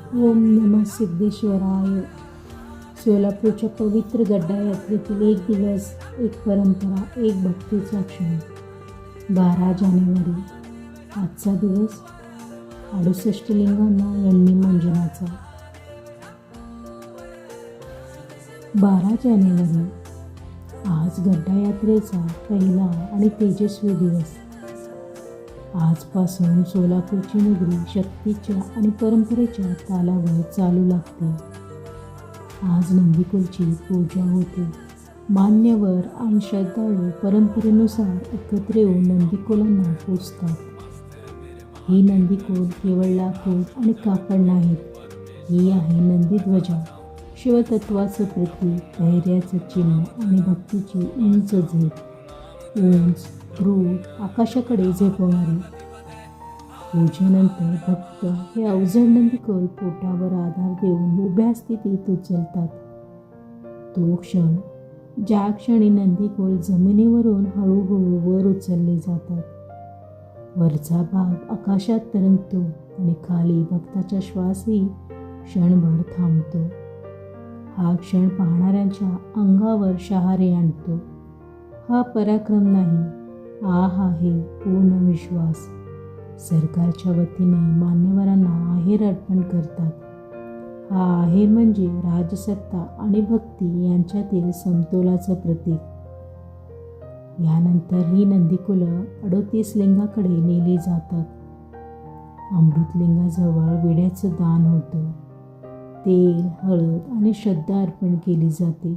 ओम नमः सिद्धेश्वराय. सोलापूरच्या पवित्र गड्डा यात्रेतील एक दिवस, एक परंपरा, एक भक्तीचा क्षण. 12 जानेवारी. आजचा दिवस 68 लिंगांना यन्नी मंजनाचा. 12 जानेवारी आज गड्डा यात्रेचा पहिला आणि तेजस्वी दिवस. आजपासून सोलापूरची नगरी शक्तीच्या आणि परंपरेच्या तालावर चालू लागते. आज नंदीकुलची पूजा होते. मान्यवर आणि श्रद्धाळू परंपरेनुसार एकत्र येऊन नंदीकुलांना पूजतात. ही नंदीकुल केवळ लाकूड आणि कापड नाहीत, ही आहे नंदीध्वजा, शिवतत्वाचं प्रतीक, धैर्याचं चिन्ह आणि भक्तीची उंच झेप. उंच क्रूर आकाशाकडे झेपवणारी. पूजेनंतर भक्त हे अवजड नंदीकुल पोटावर आधार देऊन उभ्या स्थितीत उचलतात. तो क्षण, ज्या क्षणी नंदीकुल जमिनीवरून हळूहळू वर उचलले जातात. वरचा भाग आकाशात तरंगतो आणि खाली भक्ताचा श्वासही क्षणभर थांबतो. हा क्षण पाहणाऱ्यांच्या अंगावर शहारे आणतो. हा पराक्रम नाही, हा आहे पूर्ण विश्वास. सरकारच्या वतीने मान्यवरांना आहेर अर्पण करतात. हा आहेर म्हणजे राजसत्ता आणि भक्ती यांच्यातील समतोलाचं प्रतीक. यानंतर ही नंदीकुलं 38 लिंगाकडे नेली जातात. अमृतलिंगाजवळ विड्याचं दान होतं. तेल, हळद आणि श्रद्धा अर्पण केली जाते.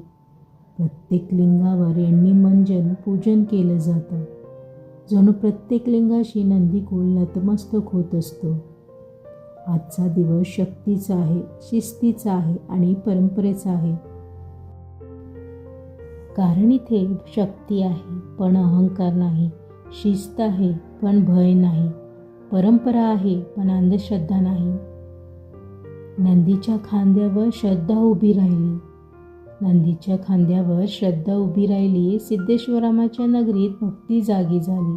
प्रत्येक लिंगावर यन्नी मंजन पूजन केलं जातं. जणू प्रत्येक लिंगाशी नंदीकुल नतमस्तक होत असतो. आजचा दिवस शक्तीचा आहे, शिस्तीचा आहे आणि परंपरेचा आहे. कारण इथे शक्ती आहे पण अहंकार नाही, शिस्त आहे पण भय नाही, परंपरा आहे पण अंधश्रद्धा नाही. नंदीच्या खांद्यावर श्रद्धा उभी राहिली. नंदीच्या खांद्यावर श्रद्धा उभी राहिली. सिद्धेश्वरामाच्या नगरीत भक्ती जागी झाली.